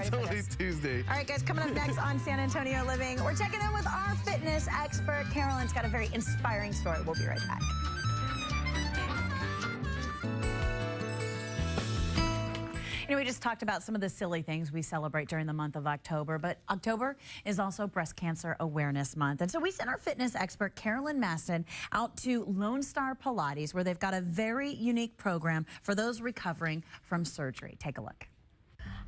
ready for only this. Tuesday. All right, guys, coming up next on San Antonio Living, we're checking in with our fitness expert. Carolyn's got a very inspiring story. We'll be right back. You know, we just talked about some of the silly things we celebrate during the month of October, but October is also Breast Cancer Awareness Month. And so we sent our fitness expert, Carolyn Maston, out to Lone Star Pilates, where they've got a very unique program for those recovering from surgery. Take a look.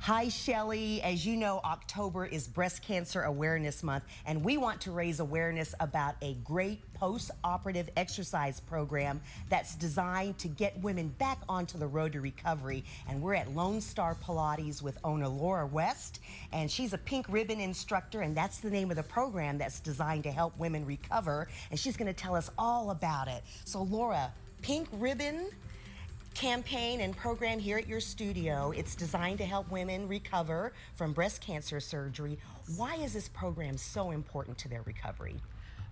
Hi, Shelley. As you know, October is Breast Cancer Awareness Month, and we want to raise awareness about a great post-operative exercise program that's designed to get women back onto the road to recovery. And we're at Lone Star Pilates with owner Laura West, and she's a pink ribbon instructor, and that's the name of the program that's designed to help women recover, and she's going to tell us all about it. So, Laura, pink ribbon campaign and program here at your studio. It's designed to help women recover from breast cancer surgery. Why is this program so important to their recovery?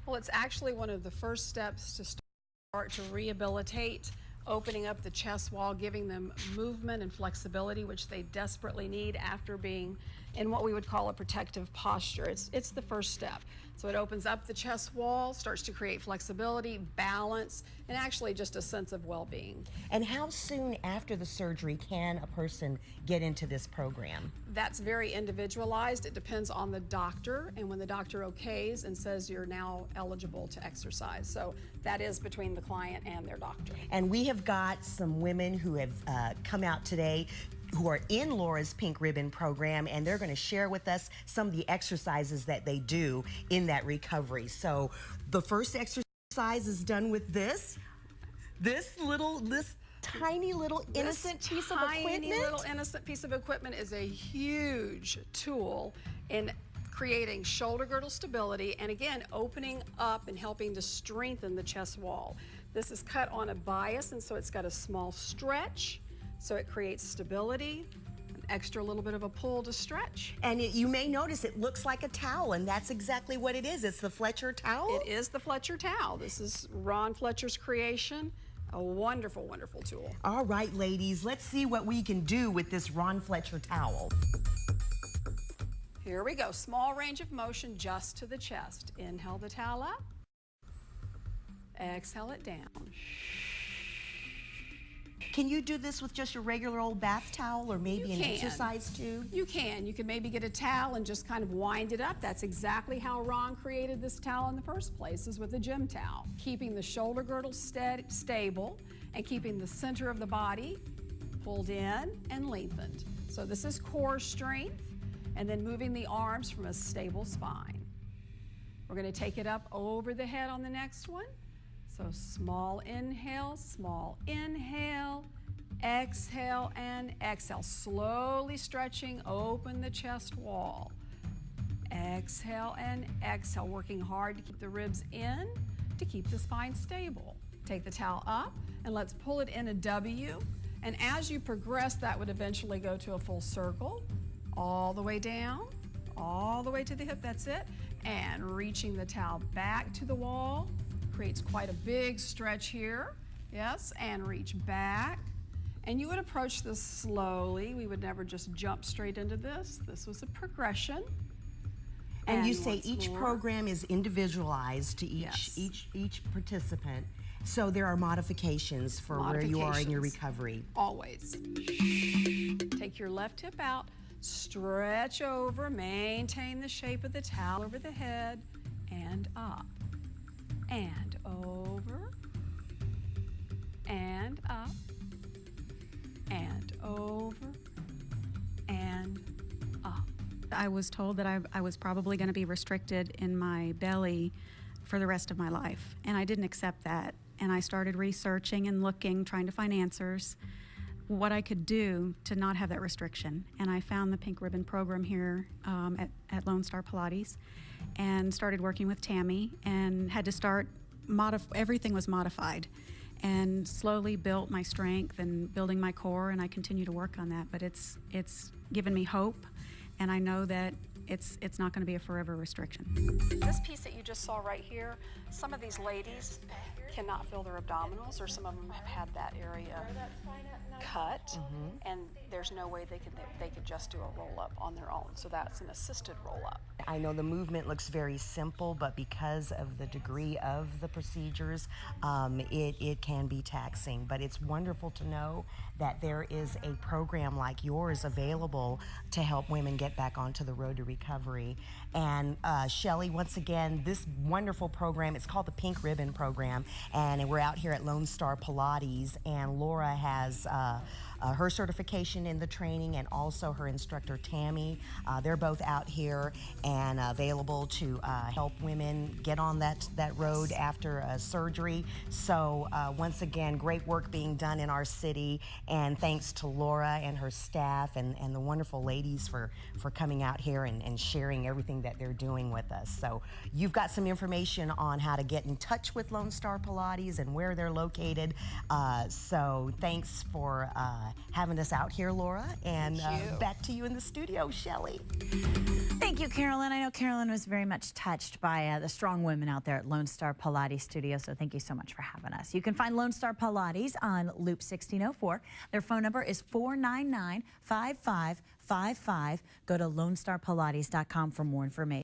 Well, it's actually one of the first steps to start to rehabilitate, opening up the chest wall, giving them movement and flexibility, which they desperately need after being in what we would call a protective posture. It's the first step. So it opens up the chest wall, starts to create flexibility, balance, and actually just a sense of well-being. And how soon after the surgery can a person get into this program? That's very individualized. It depends on the doctor, and when the doctor okays and says you're now eligible to exercise. So that is between the client and their doctor. And we have got some women who have come out today who are in Laura's Pink Ribbon program, and they're going to share with us some of the exercises that they do in that recovery. So the first exercise is done with this tiny little innocent piece of equipment. Tiny little innocent piece of equipment is a huge tool in creating shoulder girdle stability, and again, opening up and helping to strengthen the chest wall. This is cut on a bias, and so it's got a small stretch. So it creates stability, an extra little bit of a pull to stretch. And you may notice it looks like a towel, and that's exactly what it is. It's the Fletcher towel? It is the Fletcher towel. This is Ron Fletcher's creation. A wonderful, wonderful tool. All right, ladies, let's see what we can do with this Ron Fletcher towel. Here we go. Small range of motion just to the chest. Inhale the towel up. Exhale it down. Can you do this with just your regular old bath towel or maybe an exercise tube? You can. You can maybe get a towel and just kind of wind it up. That's exactly how Ron created this towel in the first place, is with a gym towel. Keeping the shoulder girdle stable and keeping the center of the body pulled in and lengthened. So this is core strength, and then moving the arms from a stable spine. We're going to take it up over the head on the next one. So small inhale, exhale, and exhale. Slowly stretching, open the chest wall. Exhale and exhale, working hard to keep the ribs in, to keep the spine stable. Take the towel up, and let's pull it in a W. And as you progress, that would eventually go to a full circle, all the way down, all the way to the hip, that's it. And reaching the towel back to the wall. Creates quite a big stretch here. Yes, and reach back. And you would approach this slowly. We would never just jump straight into this. This was a progression. And you say each program is individualized to each participant. So there are modifications for where you are in your recovery. Always. Take your left hip out, stretch over, maintain the shape of the towel over the head, and up. And over, and up, and over, and up. I was told that I was probably going to be restricted in my belly for the rest of my life, and I didn't accept that. And I started researching and looking, trying to find answers, what I could do to not have that restriction. And I found the Pink Ribbon program here at Lone Star Pilates, and started working with Tammy, and had to start, everything was modified, and slowly built my strength and building my core, and I continue to work on that. But it's given me hope, and I know that it's not going to be a forever restriction. This piece that you just saw right here, some of these ladies cannot feel their abdominals, or some of them have had that area cut, and there's no way they could just do a roll-up on their own. So that's an assisted roll-up. I know the movement looks very simple, but because of the degree of the procedures, it can be taxing. But it's wonderful to know that there is a program like yours available to help women get back onto the road to recovery. And Shelley, once again, this wonderful program, it's called the Pink Ribbon Program, and we're out here at Lone Star Pilates, and Laura has her certification in the training, and also her instructor Tammy. They're both out here and available to help women get on that road after surgery. So once again, great work being done in our city, and thanks to Laura and her staff and the wonderful ladies for coming out here and sharing everything that they're doing with us. So you've got some information on how to get in touch with Lone Star Pilates and where they're located. So thanks for having us out here, Laura, and back to you in the studio, Shelley. Thank you, Carolyn. I know Carolyn was very much touched by the strong women out there at Lone Star Pilates Studio, so thank you so much for having us. You can find Lone Star Pilates on Loop 1604. Their phone number is 499-5555. Go to lonestarpilates.com for more information.